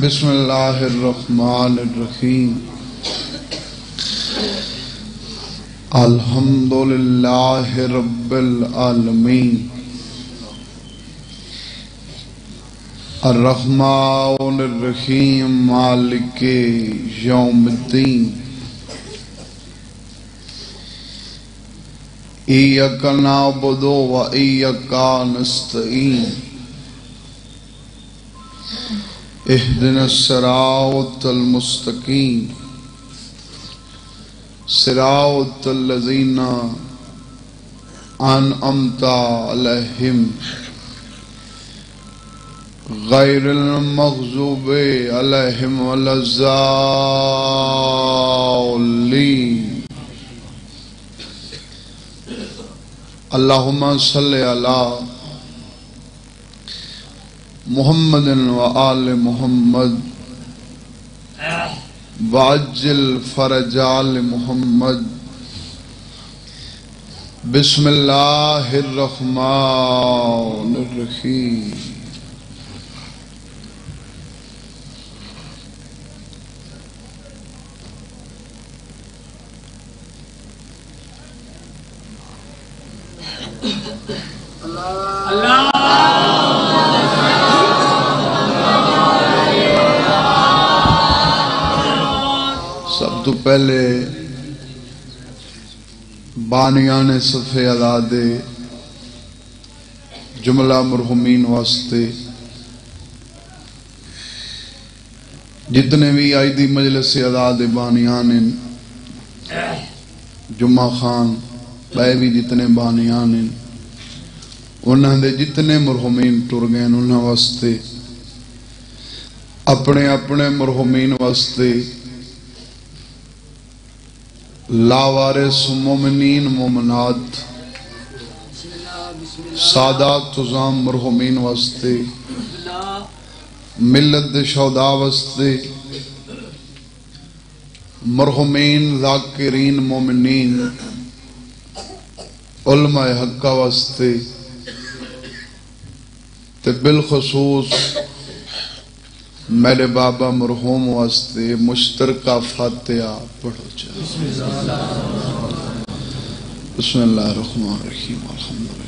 بسم اللہ الرحمن الرحیم الحمدللہ رب العالمین الرحمن الرحیم مالک یوم الدین ایاک نعبد و ایاک نستعین اہدنا الصراط المستقیم صراط الذین انعمت علیہم غیر المغضوب علیہم ولا الضالین اللہم صلی علی محمد و آل محمد وعجل فرج آل محمد بسم اللہ الرحمن الرحیم سب تو پہلے بانیان صفحے ادا دے جملہ مرحومین واسطے جتنے بھی آئی دی مجلس ادا دے بانیان جمعہ خان بے بھی جتنے بانیان انہاں دے جتنے مرحومین ٹر گئے انہاں واسطے اپنے اپنے مرحومین واسطے لاوارث مومنین مومنات سادات تزام مرحومین واسطے ملت شہداء واسطے مرحومین ذاکرین مومنین علماء حقہ واسطے تے بالخصوص میرے بابا مرحوم واسطے مشترکہ فاتحہ پڑھو چاہے بسم اللہ الرحمن الرحیم الحمدللہ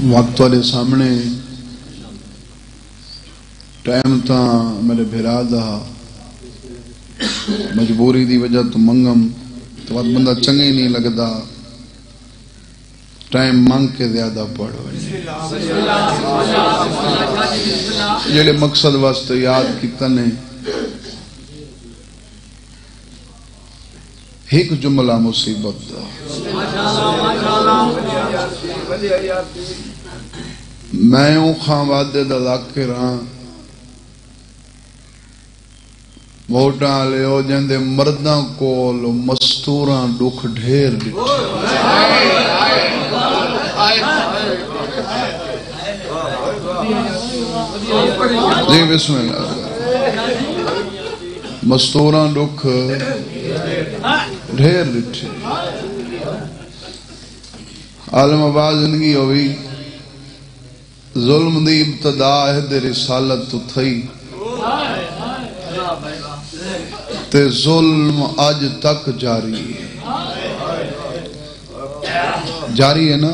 وقت والے سامنے ٹائم تا میرے بھرا دا مجبوری دی وجہ تو منگم تو وقت بندہ چنگے نہیں لگدا ٹائم مانگ کے زیادہ پڑھو جڑے مقصد واسطے یاد کیتا نے ایک جملہ مصیبت دا میں ہوں خان وعدے دا ذاکر ہاں ووٹاں لے ہو جندے مرداں کول مستوراں دکھ ڈھیر ڈٹھے جی بسم اللہ مستوراں دکھ ڈھیر ڈٹھے عالم آباد زندگی ہوئی ظلم دی ابتدا عہد رسالت تو تھئی تے ظلم آج تک جاری ہے جاری ہے نا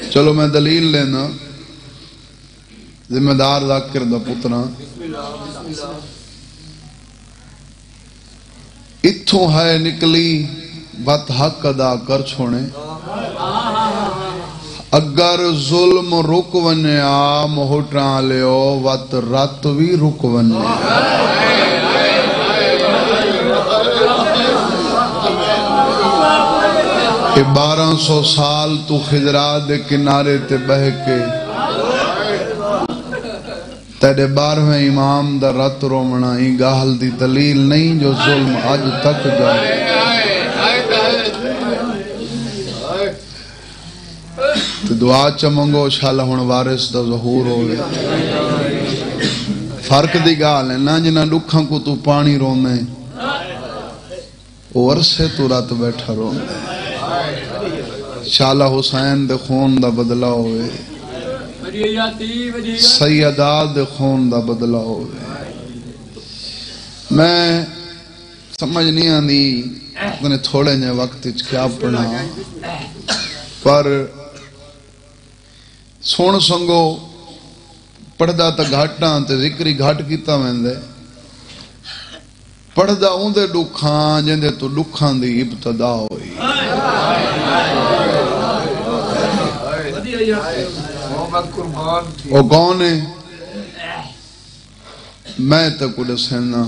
چلو میں دلیل لینا ذمہ دار ذاکر دا پترا اتھوں ہے نکلی بات حق ادا کر چھوڑے اگر ظلم رک ونیا موٹاں لیو وات رات بھی رک ونیا 1200 سال تو خضرا دے کنارے تے بہ کے تیرے 12ویں امام دا رت رومنا ہی گاہل دی دلیل نہیں جو ظلم اج تک جائے. تو دعا چمنگو شالا ہون وارث دا ظہور ہوئے. فرق دی گال ہے نا جنہ لکھاں کو تو پانی رونے اور سے تو رات بیٹھا رونے. شالا حسین دے خون دا بدلہ ہوئے. سیدات دے خون دا بدلہ ہوئے. میں سمجھ نہیں آنی اپنے تھوڑے نے وقت کیا پڑھنا پر سون سنگو پڑھدا تا گھاٹاں تے ذکری گھاٹ کیتا ویندے. پڑھدا اوندے دکھاں جندے تو دکھاں دی ابتدا ہوئی. وہ کون ہے؟ میں تے کو دسنا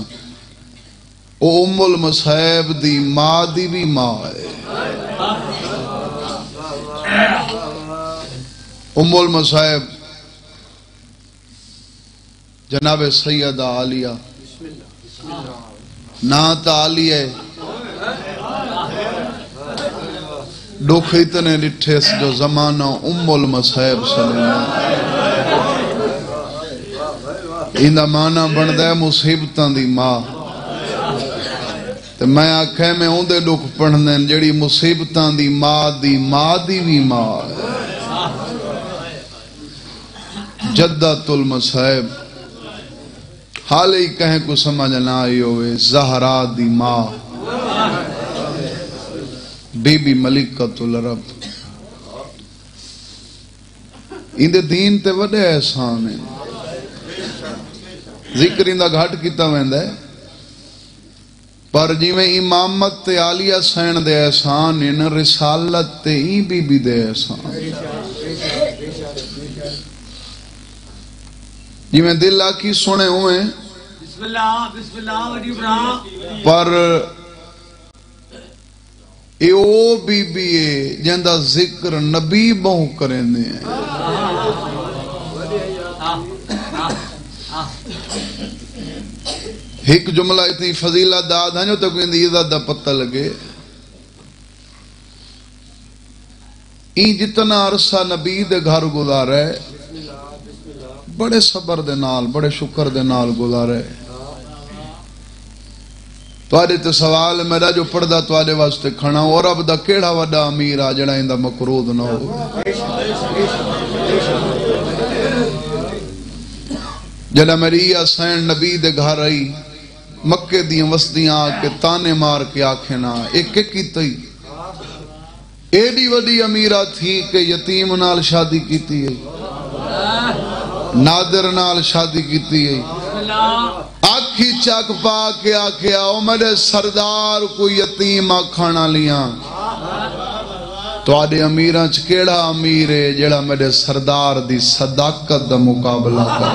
او ام المصائب دی ماں دی بھی ماں ہے. ام المصائب جناب سیدہ عالیہ نات عالیہ دکھ اتنے ڈٹھے جو زمانہ ام المصائب سلیمہ اندہ معنی بندہ ہے مصیبتاں دی ماں. تو میں آکھے میں اوندے دکھ پڑھنے جڑی مصیبتاں دی ماں دی بھی ماں ہے. جدت المصائب حال ہی کہیں کو سمجھ نہ آئی ہوئے. زہرا دی ماں بی بی ملکۃ العرب. اندے دین تے وڈے احسان ہیں. ذکر اندہ گھٹ کیتا ویندہ ہے پر جی میں امامت تے عالیہ سین دے احسان ان رسالت تے ہی بی بی دے احسان. جی میں دل آکی سنے ہوئے بسم اللہ پر اے او بی بی جندہ ذکر نبی بہو کریں دے ہیں. ایک جملہ اتنی فضیلہ داد ہیں جو تک اندھی عزت دا پتہ لگے. این جتنا عرصہ نبی دے گھر گزارے بڑے صبر دے نال بڑے شکر دے نال گزارے. توارے تے سوال میرا جو پڑھدا توارے واسطے کھڑا اور اب دا کیڑا وڈا امیر آ جڑا اندہ مقرود نہ ہو. جڑا میری حسین نبی دے گھر آئی مکے دیاں وسطیاں آکے تانے مار کے آکھے نا ایک کی تئی ایڈی وڈی امیرہ تھی کہ یتیم نال شادی کیتی ہے نادر نال شادی کیتی ہے. آکھی چاک پا کے آکھے آؤ میرے سردار کو یتیم آکھانا لیاں. تو آدھے امیران چکیڑا امیر ہے جڑا میرے سردار دی صداقت دا مقابلہ کر.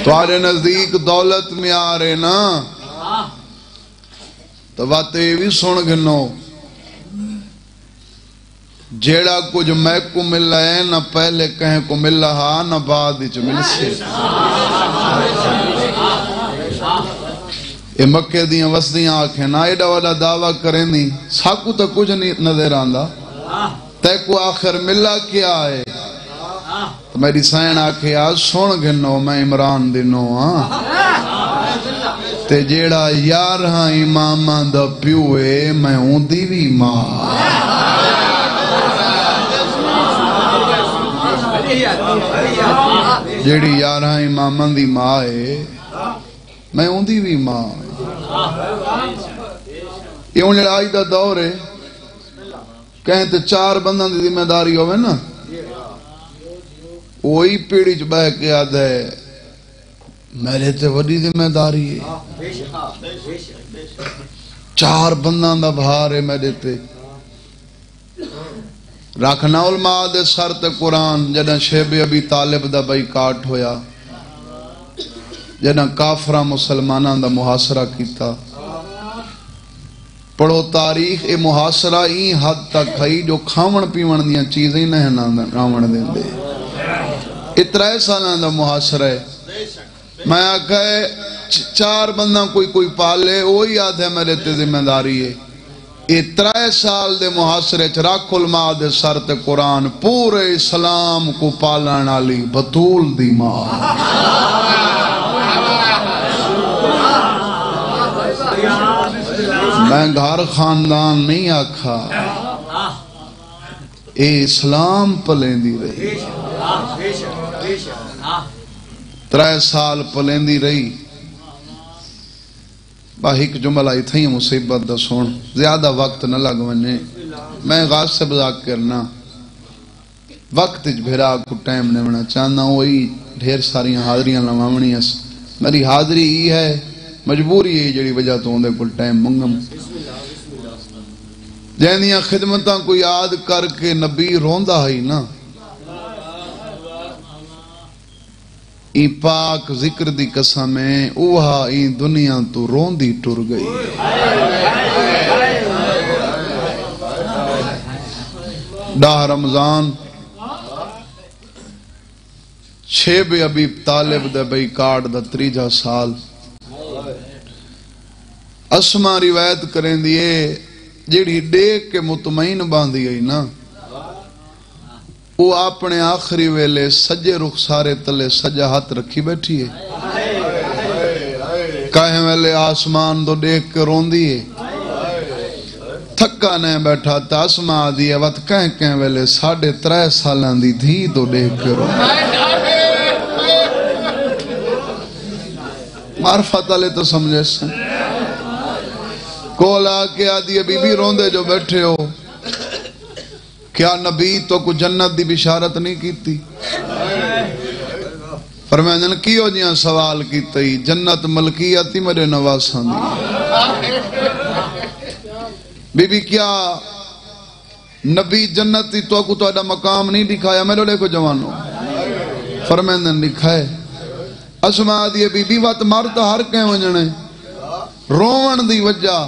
تو آدھے نزدیک دولت میں آ رہے نا تو باتیں بھی سن گنو جیڑا کچھ میں کو مل رہا ہے نہ پہلے کہیں کو مل رہا نہ بعد ہی چھ مل سے. اے مکے دیاں وسدیاں آنکھیں نا ایڈا والا دعویٰ کریں نہیں ساکو تو کچھ نہیں نظر آندہ تے کو آخر ملا کیا ہے. تو میری سائن آکھے آج سن گنو میں عمران دنو تے جیڑا یار ہاں امامہ دا پیوے میں ہوں دیوی ماں. جیڑی یار ہاں امامہ دی ماں ہے میں ہوں دیوی ماں. یہ ہوں لڑائی دا دور ہے کہیں تے 4 بندان دی ذمہ داری ہوئے نا وہی پیڑی چ بہ کے آدھ ہے میرے تے وڈی ذمہ داری ہے 4 بندان دا بھار ہے میرے تے. رکھنا علماء دے سر تے قرآن جدہ شیب ابی طالب دا بائی کاٹ ہویا جنہاں کافرہ مسلمانان دا محاصرہ کیتا. پڑھو تاریخ اے محاصرہ این حد تک ہے جو کھاون پیون دیاں چیزیں نہیں راون دیں دے. اترائے سالان دا محاصرہ ہے. میں آکھا ہے 4 بندہ کوئی پالے وہی یاد ہے میرے تے ذمہ داری ہے. اترائے سال دے محاصرے چراک الماء دے سر تے قرآن پورے اسلام کو پالن والی بطول دی ماں. میں گھر خاندان نہیں آکھا اے اسلام پلیندی رہی. 3 سال پلیندی رہی. ایک جملہ ہی تھا مصیبت دا سن زیادہ وقت نہ لگ ونے. میں غاز سے بزاق کرنا وقت بھیرا کو ٹائم نہیں چاہنا وہی ڈھیر ساری حاضریاں لواونی اس. میری حاضری ہی ہے مجبوری ہے جڑی وجہ تو ہوندے کل ٹائم منگم. جہنیاں خدمتاں کو یاد کر کے نبی روندہ ہی نا. ای پاک ذکر دی قسم ہے اوہا ای دنیا تو روندی ٹر گئی. ڈاہ رمضان 6 بے ابی طالب دے بھئی کارڈ دا 3 سال. اسما روایت کریں دیئے جیڑی دیکھ کے مطمئن باندھی گئی نا وہ اپنے آخری ویلے سجے رخسارے تلے سجا ہاتھ رکھی بیٹھی ہے. کہیں ویلے آسمان دو دیکھ کے رون دیئے تھکا نہیں بیٹھا تا اسما دیئے وقت کہیں ویلے 3.5 سالان دی دھی دو دیکھ کے رون معرفت علی تو سمجھے سن. کولا کیا دیئے بی بی روندے جو بیٹھے ہو کیا نبی تو کو جنت دی بشارت نہیں کیتی. فرمائیں کیوں جیاں سوال کیتی جنت ملکیتی میرے نواسان دی. بی بی کیا نبی جنتی تو کو ایڈا مقام نہیں دکھایا میرے لے کو جوانو. فرمائیں دکھائے. اسما دیئے بی بی وقت مرتا ہر کہیں وجنے روون دی وجہ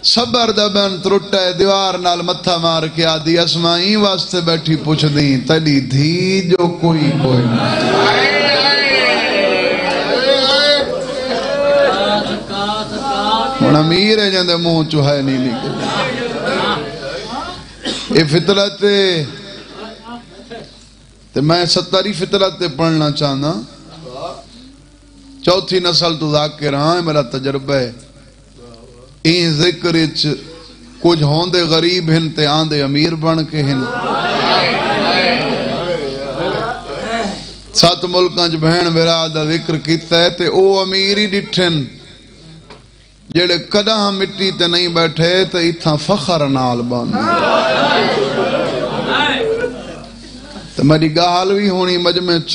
صبر دا بین ترٹا ہے دیوار نال متھا مار کے آدھی اسما ہی واسطے بیٹھی پوچھ دیں تلی دھی جو کوئی ہن امیر ہے جندے منہ چوہائے نہیں نکلے. یہ فطرت تے میں 70 فطرت پڑھنا چاہنا. 4تھی نسل تو ذاکر ہاں میرا تجربہ ہے. این ذکر کچھ ہوندے غریب ہن تے آندے امیر بن کے ہن. 7 ملکاں بہن برا دا ذکر کیتا ہے تے او امیر ہی ڈٹھن جڑے کداں مٹی تے نہیں بیٹھے تے اتھاں فخر نال بن. تے میری گال بھی ہونی مجمع چ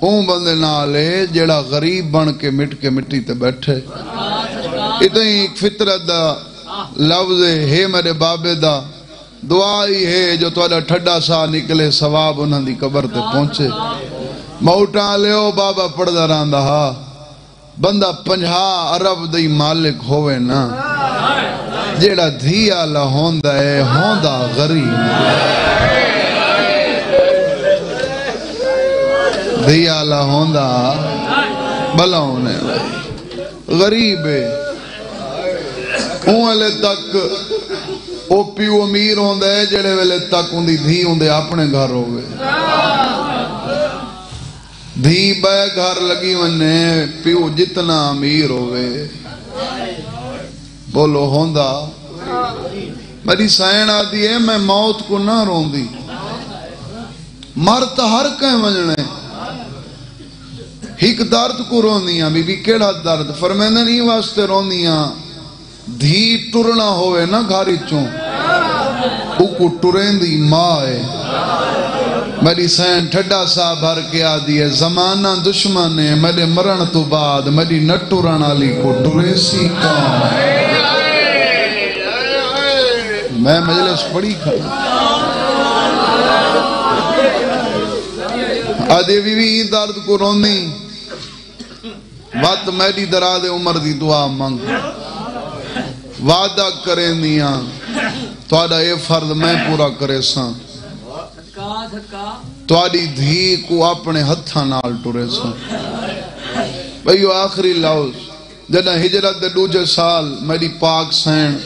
اون بندے نالے جڑا غریب بن کے مٹی تے بیٹھے. اتنی ایک فطرت دا لفظ ہے میرے بابے دا دعائی ہے جو تو ٹھڈا سا نکلے ثواب انہاں دی قبر تے پہنچے. موٹا لیو بابا پڑھ دا رہاں دا بندہ 50 ارب دی مالک ہوئے نا جیڑا دھیا لہوندا ہے ہوندا غریب. دھیا لہوندا بلا ہونے غریب ہے. اون لے تک او پیو امیر ہوندا ہے جڑے ویلے تک اون دی دھی ہوندے اپنے گھر ہوئے. دھی بے گھر لگی ونے پیو جتنا امیر ہوئے بولو ہوندا. میری سائن آدھی ہے میں موت کو نہ روندی مرت ہر کہیں وجنے ہک درد کو روندیاں بی بی کیڑا درد. فرمیندن ہی واسطے روندیاں دھی ٹرنا ہوئے نا گھاری چوں او کو ٹرین دی ماں ہے. میری سین ٹھڈا سا بھر کے آدھی ہے زمانہ دشمن ہے میرے مرن تو بعد میری نٹورن علی کو ٹرے سی کام. میں مجلس پڑھی کھڑا آدھی بی بی درد کو روندی وقت میری دراز عمر دی دعا منگ وعدہ کریں دیاں تھوڑا اے فرض میں پورا کرے ساں تھوڑی دھی کو اپنے ہتھاں نال ٹرے ساں بھئیو آخری لفظ جنہ ہجرت دے دوجے سال میری پاک سین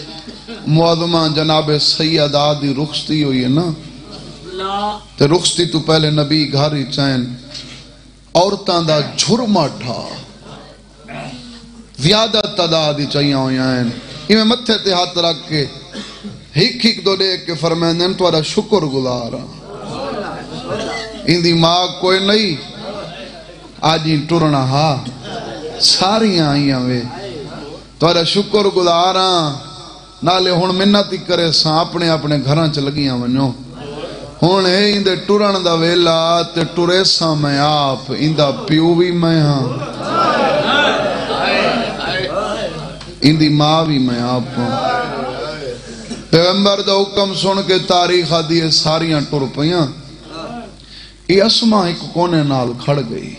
معظمہ جناب سیدہ دی رخصتی ہوئی ہے نا تے رخصتی تو پہلے نبی گھاری چین عورتاں دا جھرما ٹھا زیادہ تعدادی چاہیے ہوئی ہیں میں متھے تے ہاتھ رکھ کے ہک دو دیکھ کے فرمائیں تھوڑا شکر گزارا اندی ماں کوئی نہیں آج ہی ٹرنا ہاں ساری آئیاں وے تھوڑا شکر گزارا نالے ہون منتی کرے ساں اپنے اپنے گھراں چ لگیاں ونجو ہون ہے اندے ٹرن دا ویلا تے ٹرے ساں میں آپ اندہ پیو بھی میں ہاں اندی ماں بھی میں آپ ہوں پیغمبر دا حکم سن کے تاریخ آدھیے ساریاں ٹر پیاں یہ اسماء ایک کونے نال کھڑ گئی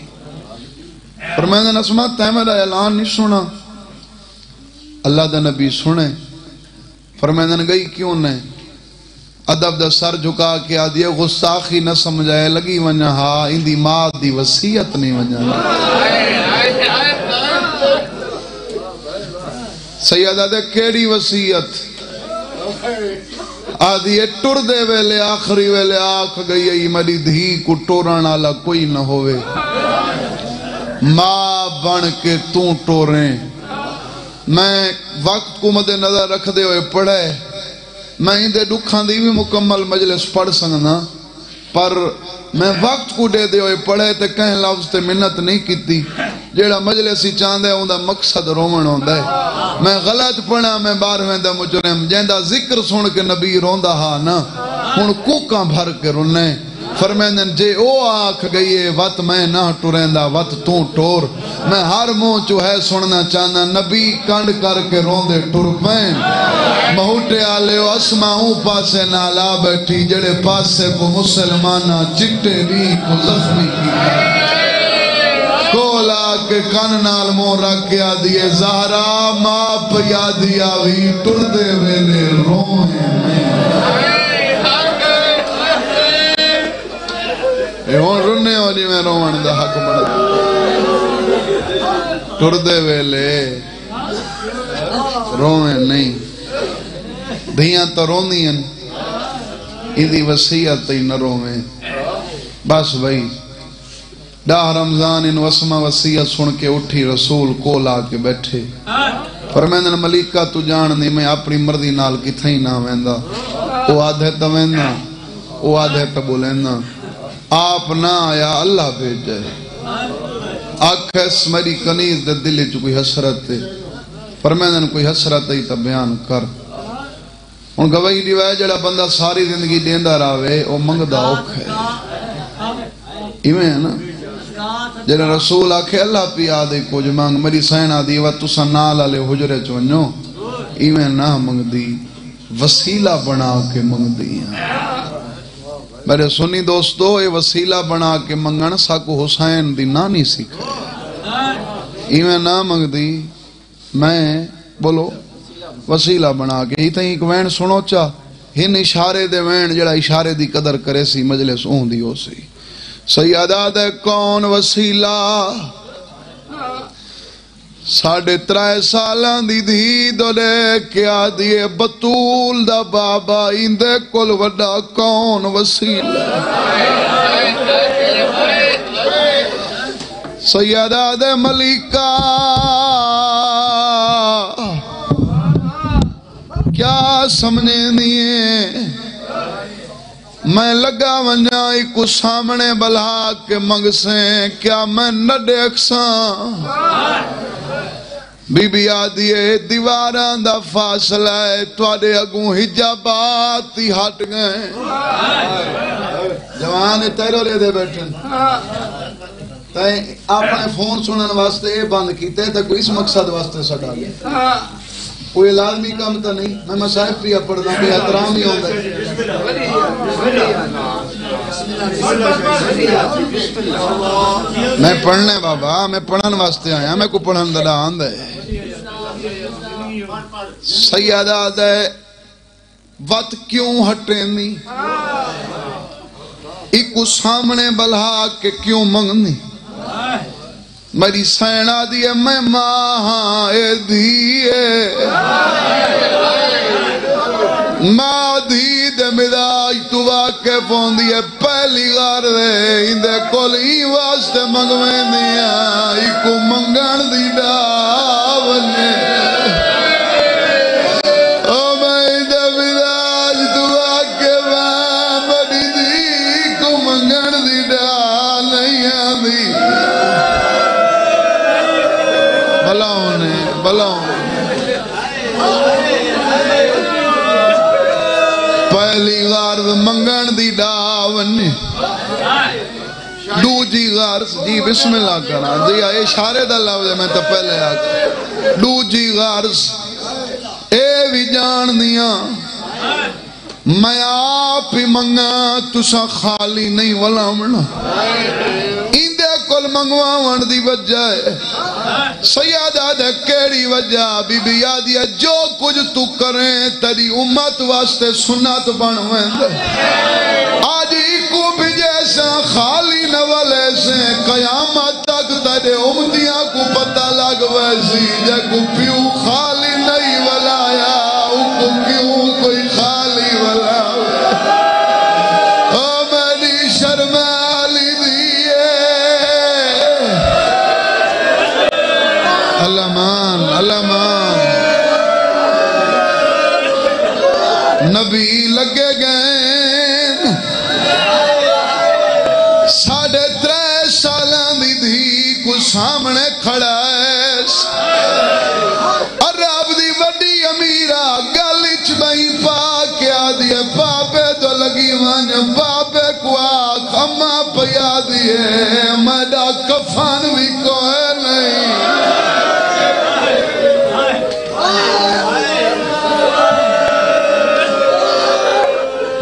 فرمائیں اسماء تے میرا اعلان نہیں سنا اللہ دا نبی سنے فرمائیں گئی کیوں نے ادب دا سر جھکا کے آدھیے غستاخی نہ سمجھائے لگی ونجا ہاں اندی ماں دی وصیت نہیں ونجا سیدہ دے کیڑی وصیت آدھی ٹر دے ویلے آخری ویلے آکھ گئی میری دھی کو ٹورن آلا کوئی نہ ہوئے ماں بن کے توں ٹوریں میں وقت کو مد نظر رکھ دے ہوئے پڑھے میں اندے دکھاں دی بھی مکمل مجلس پڑھ سکنا پر میں وقت کو دے دے ہوئے پڑھے تے کہیں لفظ تے منت نہیں کیتی جیڑا مجلسی چاندے ہوں دا مقصد رومن ہوں دے میں غلط پڑھا میں بارویں دا مجرم جیندہ ذکر سن کے نبی روندہ ہاں نا ہون کوکاں بھر کے رونے فرمیندن جے او آکھ گئی ہے وقت میں نہ ٹورندہ وقت توں ٹور میں ہر منہ جو ہے سننا چاہنا نبی کنڈ کر کے روندے ٹور پین مہوٹے آلے و اسماؤں پاسے نالا بیٹھی جڑے پاسے کو مسلمانہ چٹے بھی کو زخمی کی کولا کے کن نال مو رکھ کے آدھیے زہرا ماں پیا دیا بھی ٹر دے ویلے روئے میں ہون رنے والی میں روان دا حق بڑھا ٹر دے ویلے روئے نہیں دھیاں تو روندیاں اندی وسیعت تی نہ روئے بس بھئی 10 رمضان ان وسمہ وسیعت سن کے اٹھی رسول کول آ کے بیٹھے فرمیندن ملیکہ تو جان دی میں اپنی مردی نال کی تھئی نہ ویندہ او آدھے تا ویندہ او آدھے تا بولینہ آپ نہ آیا اللہ بھیج جائے آکھیس میری کنیز دے دلی جو کوئی حسرت ہے فرمیندن کوئی حسرت ہے تا بیان کر ان گواہی دیوائے جڑا بندہ ساری زندگی دیندہ راوے او منگدہ اوکھ ہے ایمیں ہے نا جڑا رسول آکھے اللہ پی آدھے کچھ مانگ میری سین آدھی وقت تسا نال آلے حجرے چونجو ایمیں نہ منگ دی وسیلہ بنا کے منگ دی میرے سنی دوستو یہ وسیلہ بنا کے منگن ساکو حسین دی نانی سکھا ایمیں نہ منگ دی میں بولو وسیلہ بنا کے ہی تھی ایک وین سنو چا ہن اشارے دے وین جڑا اشارے دی قدر کرے سی مجلس اون دی ہو سی سیدہ دے کون وسیلہ 3.5 سالاں دی دھی دو لے کیا دیئے بطول دا بابا اندے کل وڈا کون وسیلہ سیدہ دے ملیکہ کیا سمجھیں دیئے میں لگا ونجائی کو سامنے بلا کے منگ سیں کیا میں نہ دیکھ ساں بی بی آدھیے دیواران دا فاصلہ ہے توڑے اگوں حجابات ہی ہٹ گئے جوان تیرو لے دے بیٹھن آپ نے فون سنن واسطے بند کیتے تھے کوئی اس مقصد واسطے سٹا گئے کوئی لازمی کام تا نہیں میں مسائف بھی پڑھنا بھی احترام ہی ہوتا ہے میں پڑھنے بابا میں پڑھن واسطے آیا میں کو پڑھن دا آند ہے سیدہ دے وقت کیوں ہٹے نہیں ایک سامنے بلہا کے کیوں منگنی میری سینہ دیئے میں ماں دیئے ماں دید مداج تو واقع پون دیئے پہلی غار دے اندے کولی واسطے منگویں دیا ایکو منگن دی ڈاونے او میں اندے مداج تو واقع پون بڑی دی کو منگن دی ڈال نہیں آدھی بلاؤں پہلی غار منگن دی ڈاون دو جی غار جی بسم اللہ کرنا جی اشارے دا لفظ میں تو پہلے آگا دو جی غار اے بھی جان دیا میں آپ ہی منگا تسا خالی نہیں ولامنا اندے کل منگواون دی وجہ ہے سیادہ دے کیڑی وجہ بی بی یادی ہے جو کچھ تو کریں تیری امت واسطے سنت بنویں دے آج ہی کو بھی جیسا خالی نوالے سے قیامت تک تیرے امتیاں کو پتہ لگ ویسی جے کو پیو خالی نہیں ولایا کو کیوں کوئی خالی ولا او میری شرمالی دیئے علمان نبی لگے گئے 3.5 سالان دی دھی کو سامنے کھڑا ہے عرب دی وڈی امیرہ گلچ بہی پاک کیا دیئے بابے تو لگی وانیا بابے کو آکھ اماں پیا دیئے میڈا کفان بھی کوئے نہیں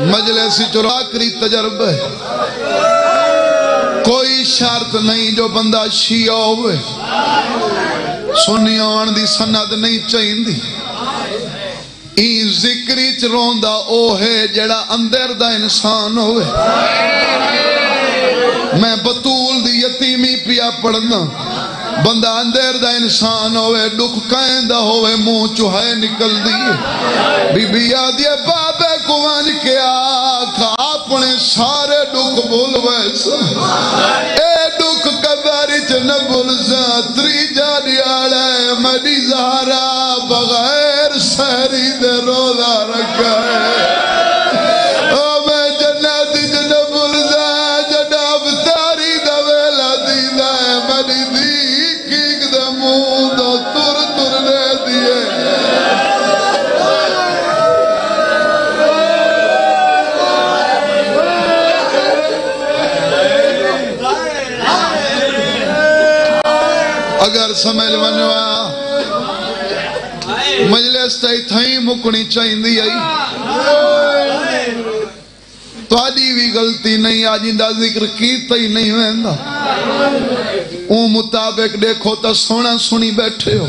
مجلسی چراکری تجربہ ہے کوئی شرط نہیں جو بندہ شیعہ ہوئے سنیوں آن دی سند نہیں چاہین دی این ذکری چروندہ او ہے جڑا اندر دا انسان ہوئے میں بطول دی یتیمی پیا پڑھنا بندہ اندر دا انسان ہوئے دکھ کہندہ ہوئے منہ چوہے نکل دیئے بی بی یادیے بابے کو وانج کے آکھا اپنے سارے دکھ بھول ویسا اے دکھ کباری چنبول سا تری جاری آڑے مدی زہرہ بغیر سہری دے روزہ رکھا ہے او میں جناتی چنبول سا جناب تاری دویلہ دیدہ ہے مدی دی اگر سمجھ ونوا مجلس تائی تھائیں مکنی چاہیں دی آئی تو آجی بھی غلطی نہیں آجیندہ ذکر کی تائی نہیں ویندہ اون مطابق دیکھو تا سونا سنی بیٹھے ہو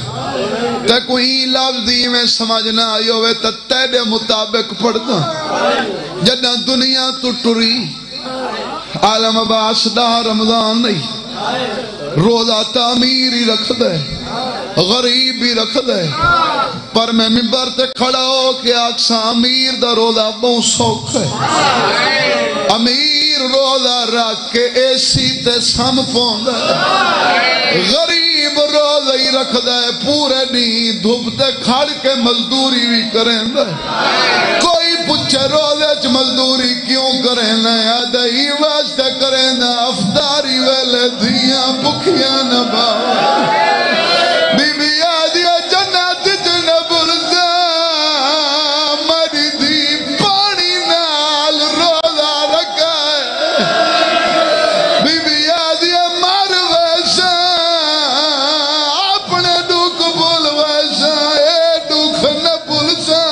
تے کوئی لفظ دی میں سمجھنا آئی ہوئے تا تیرے مطابق پڑھتا جدہ دنیا تو ٹری عالم عباس دا رمضان نہیں روزہ تعمیر ہی رکھ دے غریب ہی رکھ دے پر میں ممبر تے کھڑا ہو کہ آکسا امیر دا روزہ بہت سوکھ ہے امیر روزہ رکھ کے ایسی تے سم پون دے غریب روزہ ہی رکھ دے پورے نہیں دھوپ تے کھڑ کے مزدوری بھی کریں دے کوئی پچھے روزے چ مزدوری کیوں کریں دے ادائی واسطے کریں دے افطاری ویلے دھیاں بکھیاں نہ باؤ بی بی آدیا جنت جنبول سا مری دی پانی نال روزہ رکھا ہے بی بی آدیا مر ویسا اپنے دکھ بھول ویسا اے دکھ نہ بھول سا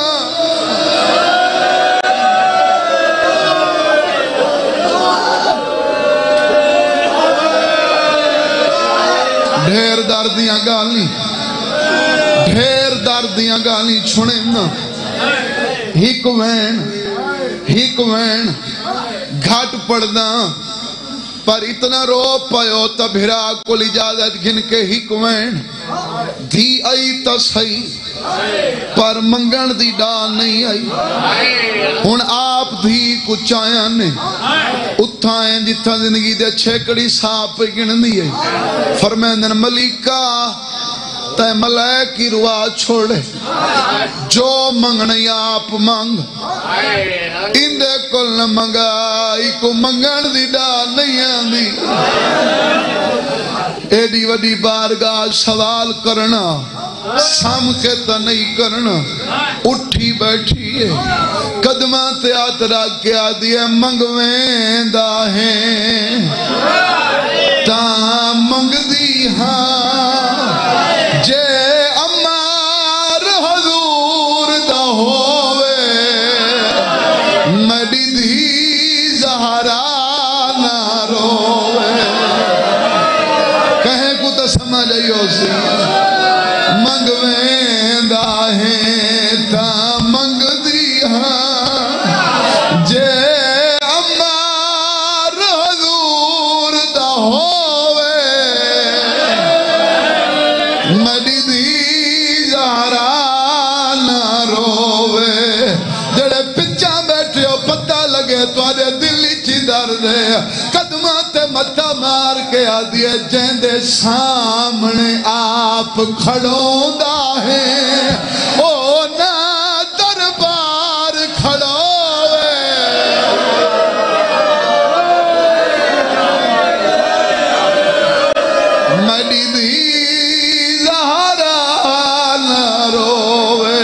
پیار دیاں گالی ڈھیر در دیاں گالی چھنے نا ہک وین گھٹ پڑھنا پر اتنا رو پایو تبھرا کل اجازت گھن کے ہک وین دھی آئی تا سہی پر منگن دی ڈال نہیں آئی ہن آپ دھی کو چایا نے اتھائیں جتھا زندگی دے چھیکڑی ساپ گن دی آئی فرمیندن ملیکہ تے ملائک کی روا چھوڑے جو منگنی آپ مانگ اندے کل نہ منگائی کو منگن دی ڈال نہیں آندی ایڈی وڈی بارگاہ سوال کرنا سام کے تا نہیں کرنا اٹھی بیٹھی ہے قدمہ تے آترا کیا دیا منگویں دا ہیں تا منگ دی ہاں جے امار حضور دا ہووے میری دھی زہرا نہ رووے کہیں کو تا سمجھ آئیو سی منگویں دا ہیں تا منگ دی ہاں جے امار حضور دا ہووے میری دی زہرا نہ رووے جڑے پچھا بیٹھے ہو پتہ لگے تو آدھے دلی چی درد ہے قدمہ تے متھا مار کے آدھے جیندے سامنے آپ کھڑوں دا ہے او نا دربار کھڑوے میری دی زہرا نہ رووے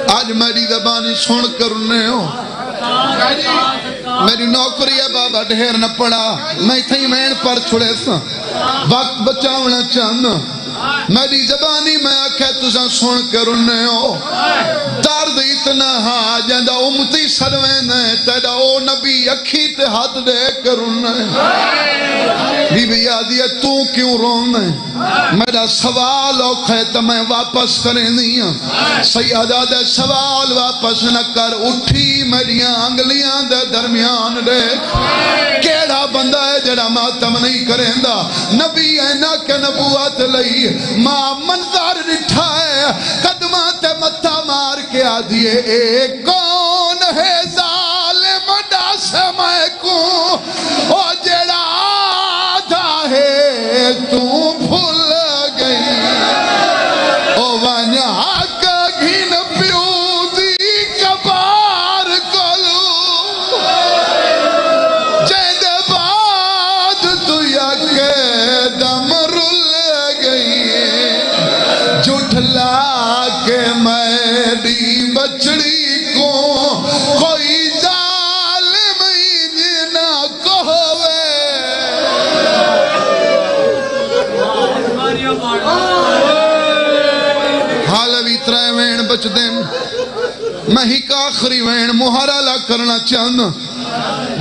آج میری زبانی سن کرنے ہو میری نوکری ہے بابا ڈھیر نہ پڑا میں تھیں مین پر چھڑے سا وقت بچاونا چاہنا میری زبانی میں آکھے تُساں سن کرنے ہو درد اتنا ہاں جندہ امتی سروینے تیڑا او نبی اکھی تے ہاتھ دے کرنے بی بی آدھی ہے تو کیوں رونے میرا سوال اوکھے تو میں واپس کریں دیا سیادہ دے سوال واپس نہ کر اٹھی میریاں انگلیاں دے درمیان دے کیڑا بندہ ہے جڑا ماتم نہیں کریں دا نبی اینا کے نبوت لئی ماں منظر رٹھا ہے قدمہ تے متھا مار کے آدھیے اے کون ہے ظالم ڈا سمائے کو او جڑا آدھا ہے تو بھول گئی او وانیا کا گھن پیو دی کبار کلو جیند بعد تو یکے دم رل گئی جھٹلا کے میری بچڑی کو کوئی ظالم ہی نہ کہوے حالوی ترائے وین بچ دیں میں ہی کا آخری وین محرالہ کرنا چاہنا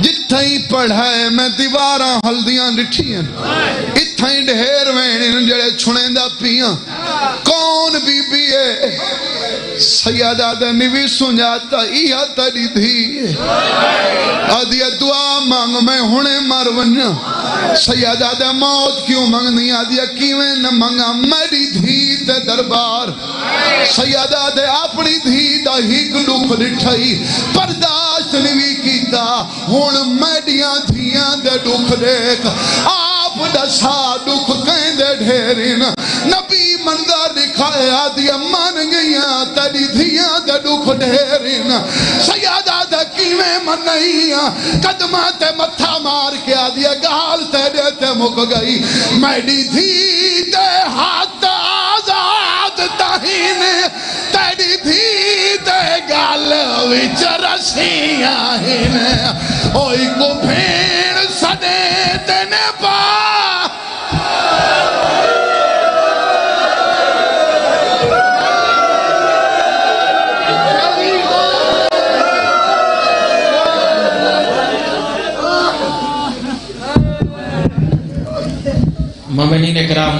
جتھائیں پڑھائے میں دیواراں ہلدیاں لٹھی ہیں اتھائیں ڈھیر وین جڑے چھنے دا پیاں کون بی بی ہے سیادہ دے نوی سنجاتا ایہا تری دھی آدھیا دعا مانگ میں ہونے مر ونیا سیادہ دے موت کیوں مانگنی آدھیا کیویں نہ مانگا میری دھی تے دربار سیادہ دے اپنی دھی دا ہی کلوپ لٹھائی پرداشت نوی کیتا ہون میڈیاں دھیاں دے ڈوکھ دیکھ آپ دسا ڈوکھ کہیں دے ڈھیرین نبی منظر دکھائے آدھیا مان گئیاں تیری دھیاں دے ڈوکھ ڈھیرین سیادہ دے کیویں منائیاں قدمہ تے متھا مار کے آدھیا گال تیرے تے مک گئی میری دھی تے ہاتھ آزاد تہین تیری دھی تے گال وچ رسیاں ہن اوئی کو پھین سدے تینے پا مومنین کرام